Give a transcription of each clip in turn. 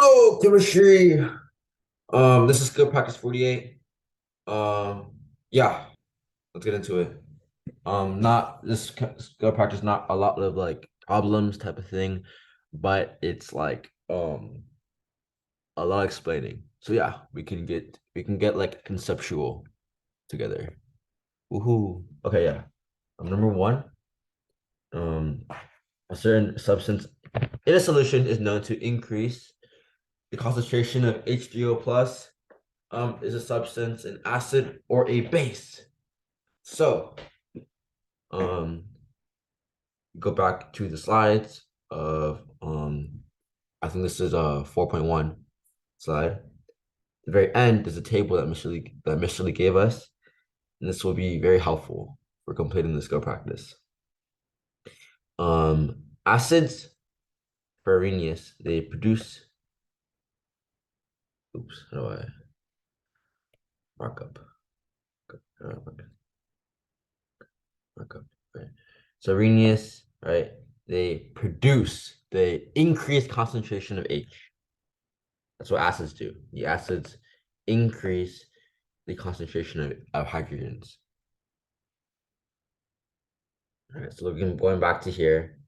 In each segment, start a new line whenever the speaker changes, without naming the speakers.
Oh, chemistry. This is skill practice 48. Yeah, let's get into it. Not this skill practice, not a lot of like problems type of thing, but it's like a lot of explaining. So yeah, we can get like conceptual together. Woohoo. Okay, yeah. Number one, um, a certain substance in a solution is known to increase the concentration of H3O plus is a substance, an acid, or a base. So, um, go back to the slides of I think this is a 4.1 slide. The very end is a table that Mr. Lee gave us, and this will be very helpful for completing this skill practice. Acids for Arrhenius, they produce. Oops, how do I mark up? Mark up. Right. So Arrhenius, right? They increase concentration of H. That's what acids do. The acids increase the concentration of hydrogens. All right, so looking going back to here,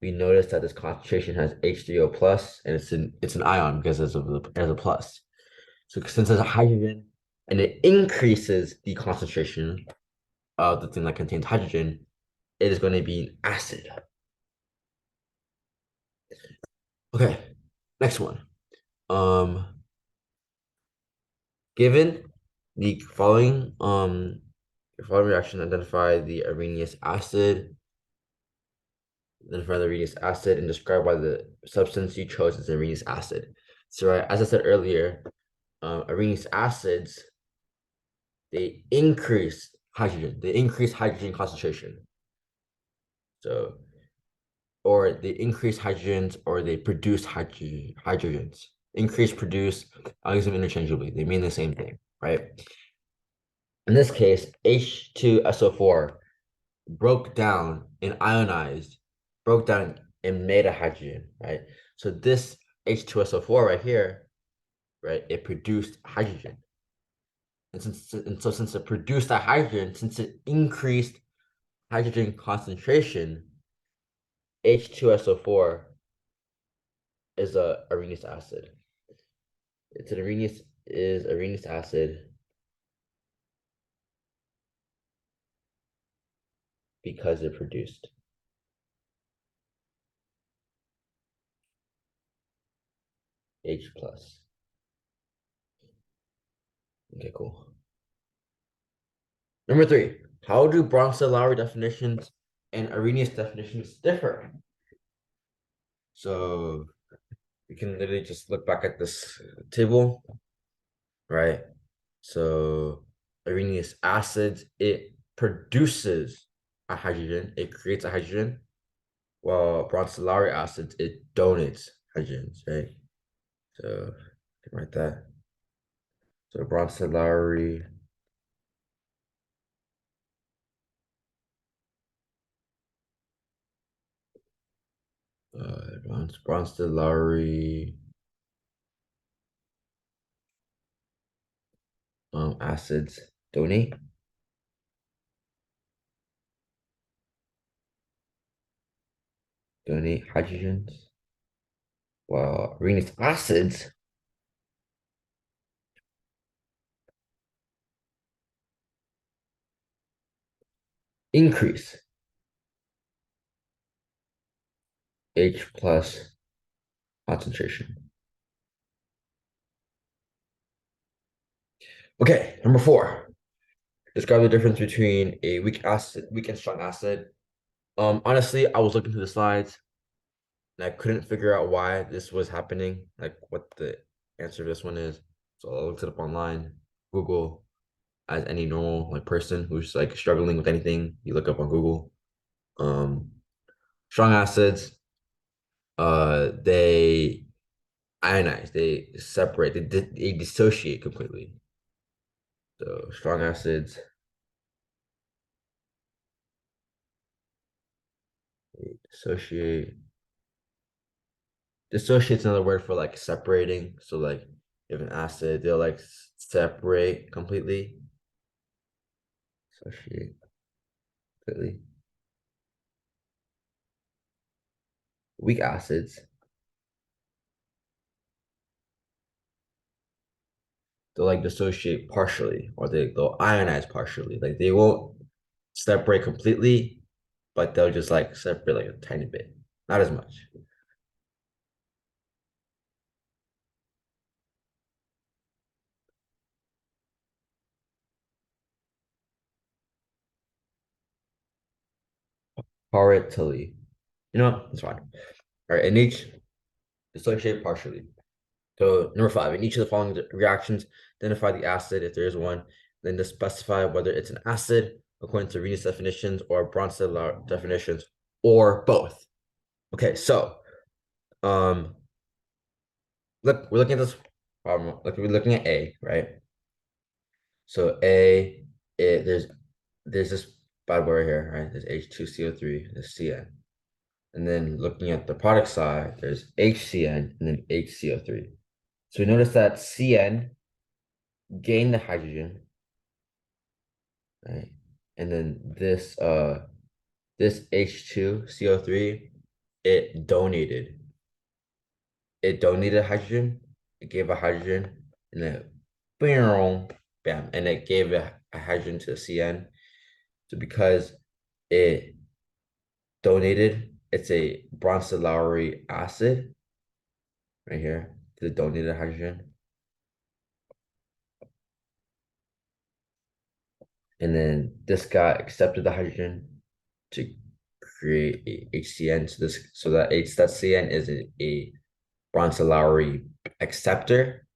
we notice that this concentration has H3O plus, and it's an ion because there's a plus. So since there's a hydrogen and it increases the concentration of the thing that contains hydrogen, it is going to be an acid. Okay, next one. Um, Given the following reaction, identify the Arrhenius acid and describe why the substance you chose is Arrhenius acid. So, right, as I said earlier, Arrhenius acids, they increase hydrogen concentration. So, or they increase hydrogens or they produce hydrogens. Increase, produce, I'll use them interchangeably. They mean the same thing, right? In this case, H2SO4 broke down and ionized, broke down and made a hydrogen, right? So this H2SO4 right here, right, it produced hydrogen. And so since it produced that hydrogen, since it increased hydrogen concentration, H2SO4 is a Arrhenius acid. It's an Arrhenius acid because it produced H plus. Okay, cool. Number three, how do Bronsted-Lowry definitions and Arrhenius definitions differ? So we can literally just look back at this table, right? So Arrhenius acids, it produces a hydrogen, it creates a hydrogen, while Bronsted-Lowry acids, it donates hydrogens, right? So I can write that. So Bronsted-Lowry, Bronsted-Lowry acids donate hydrogens, while Arrhenius acids increase H plus concentration. Okay, number four. Describe the difference between a weak and strong acid. Honestly, I was looking through the slides and I couldn't figure out why this was happening, like what the answer to this one is. So I looked it up online, Google, as any normal like person who's like struggling with anything, you look up on Google. Um, Strong acids, they ionize, they separate, they dissociate completely. So strong acids, they dissociate Dissociate's another word for like separating. So like you have an acid, they'll like separate completely. Dissociate completely. Weak acids, they'll like dissociate partially or they'll ionize partially. Like they won't separate completely, but they'll just like separate like a tiny bit, not as much. Partially. You know what? That's fine. All right, in each dissociate partially. So number five, in each of the following reactions, identify the acid if there is one, then to specify whether it's an acid according to Arrhenius definitions or Bronsted definitions or both. Okay, so um look, we're looking at this problem. Like we're looking at A, right? So A, there's this bad word here, right? There's H2CO3, there's CN. And then looking at the product side, there's HCN and then HCO3. So we notice that CN gained the hydrogen, right? And then this H2CO3, it donated. It donated hydrogen, it gave a hydrogen, and then bam, bam, and it gave a hydrogen to CN. So because it donated, it's a Bronsted-Lowry acid right here, the donated hydrogen. And then this guy accepted the hydrogen to create a HCN. So that CN is a Bronsted-Lowry acceptor.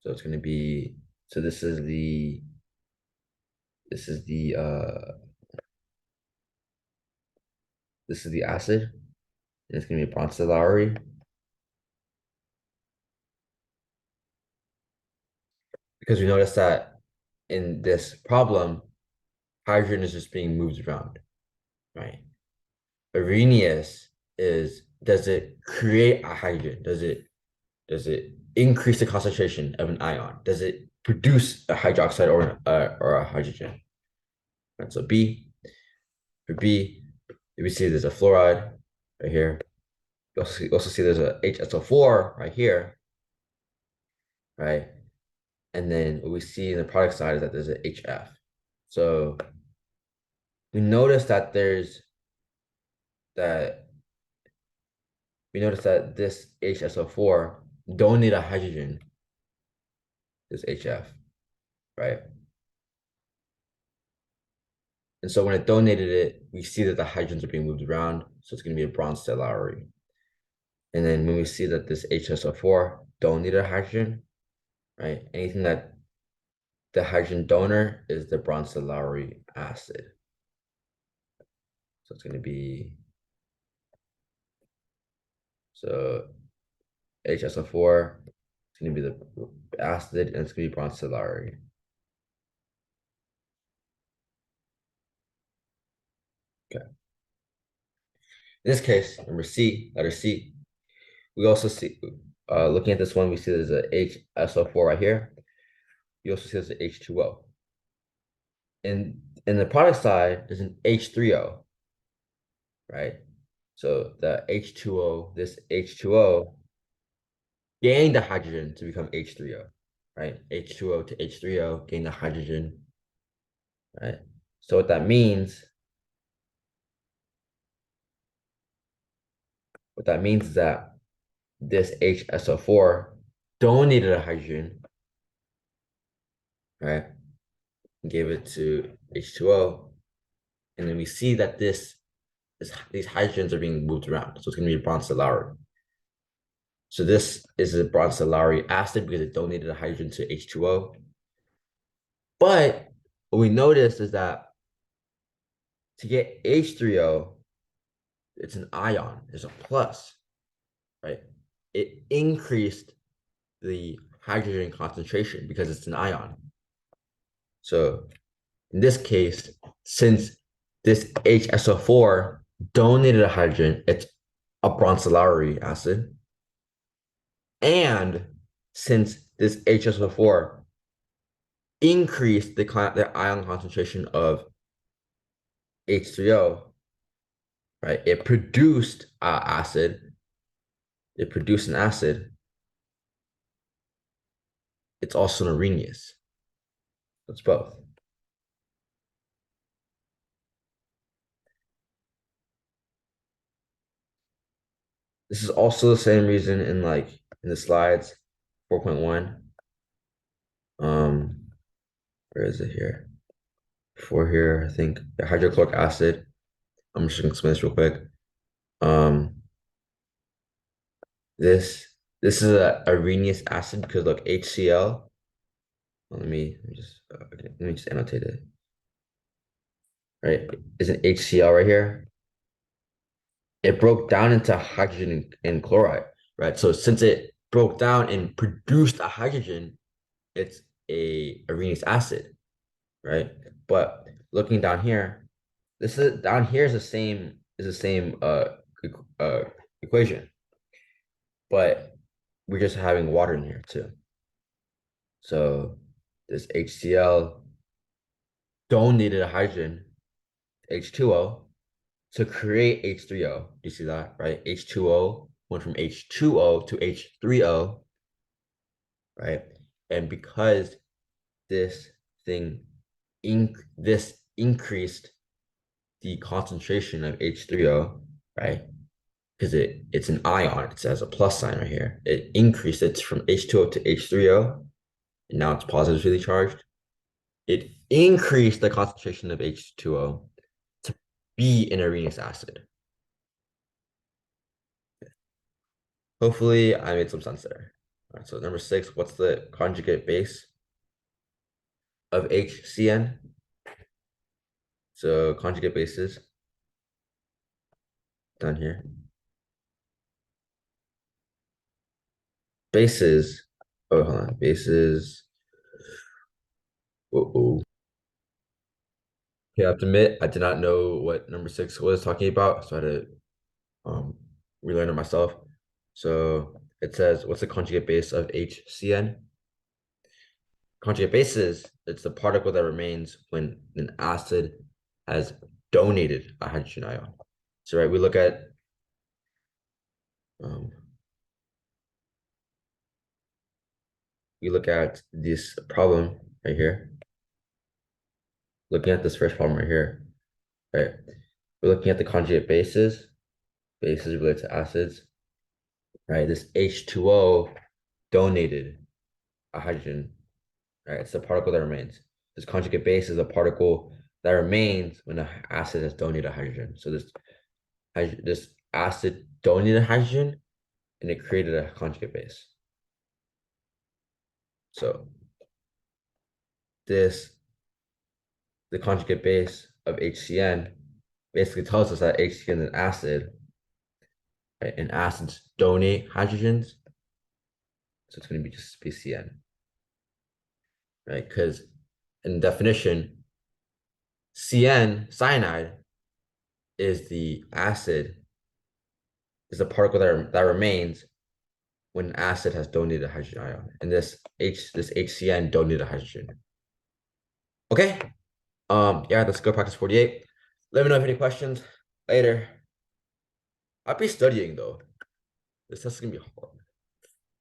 So it's going to be, so this is the acid, and it's going to be a Bronsted-Lowry. Because we notice that in this problem, hydrogen is just being moved around, right? Arrhenius does it create a hydrogen? Does it increase the concentration of an ion? Does it produce a hydroxide or a hydrogen? And so B, for B, we see there's a fluoride right here. You also see there's a HSO4 right here, right? And then what we see in the product side is that there's a HF. So we notice that that this HSO4 don't need a hydrogen, this HF, right? And so when it donated it, we see that the hydrogens are being moved around. So it's going to be a Bronsted-Lowry. And then when we see that this HSO4 don't need a hydrogen, right? Anything that the hydrogen donor is the Bronsted-Lowry acid. So it's going to be, so HSO4, it's going to be the acid, and it's going to be Bronsted-Lowry. Okay. In this case, number C, letter C, we also see, looking at this one, we see there's a HSO4 right here. You also see there's an H2O. In the product side, there's an H3O, right? So the H2O, this H2O gained the hydrogen to become H3O, right? H2O to H3O gain the hydrogen, right? So what that means is that this HSO4 donated a hydrogen, right? Gave it to H2O, and then we see that these hydrogens are being moved around. So it's going to be Bronsted-Lowry. So this is a Bronsted-Lowry acid because it donated a hydrogen to H2O. But what we noticed is that to get H3O, it's an ion, there's a plus, right? It increased the hydrogen concentration because it's an ion. So in this case, since this HSO4 donated a hydrogen, it's a bronzolaurie acid. And since this HSO4 increased the ion concentration of H3O, right? It produced acid. It produced an acid. It's also an Arrhenius. It's both. This is also the same reason in the slides 4.1. Where is it here? For here, I think the hydrochloric acid. I'm just gonna explain this real quick. Um, this this is a Arrhenius acid because look, HCl. Let me just annotate it. Right, is an HCl right here. It broke down into hydrogen and chloride, right? So since it broke down and produced a hydrogen, it's a Arrhenius acid, right? But looking down here, this is down here is the same uh equation, but we're just having water in here too. So this HCl donated a hydrogen, H2O, to create H3O. Do you see that, right? H2O went from H2O to H3O, right? And because this thing this increased the concentration of H3O, right? Because it's an ion, it says a plus sign right here. It increased it from H2O to H3O, and now it's positively charged. It increased the concentration of H2O to be an Arrhenius acid. Hopefully I made some sense there. All right, so number 6, what's the conjugate base of HCN? So conjugate bases down here. Bases. Oh, hold on. Bases. Uh-oh. Okay, I have to admit, I did not know what number 6 was talking about, so I had to relearn it myself. So it says, what's the conjugate base of HCN? Conjugate bases, it's the particle that remains when an acid has donated a hydrogen ion. So right, we look at this problem right here. Looking at this first problem right here, right? We're looking at the conjugate bases related to acids, right? This H2O donated a hydrogen, right? It's the particle that remains. This conjugate base is a particle that remains when an acid has donated a hydrogen. So this acid donated hydrogen and it created a conjugate base. So the conjugate base of HCN basically tells us that HCN is an acid, right? And acids donate hydrogens. So it's going to be just CN, right? Because in definition, CN, cyanide, is the acid, is the particle that remains when an acid has donated a hydrogen ion. And this HCN donated a hydrogen. Okay. Yeah, let's go practice 48. Let me know if any questions later. I'll be studying though. This test is gonna be hard.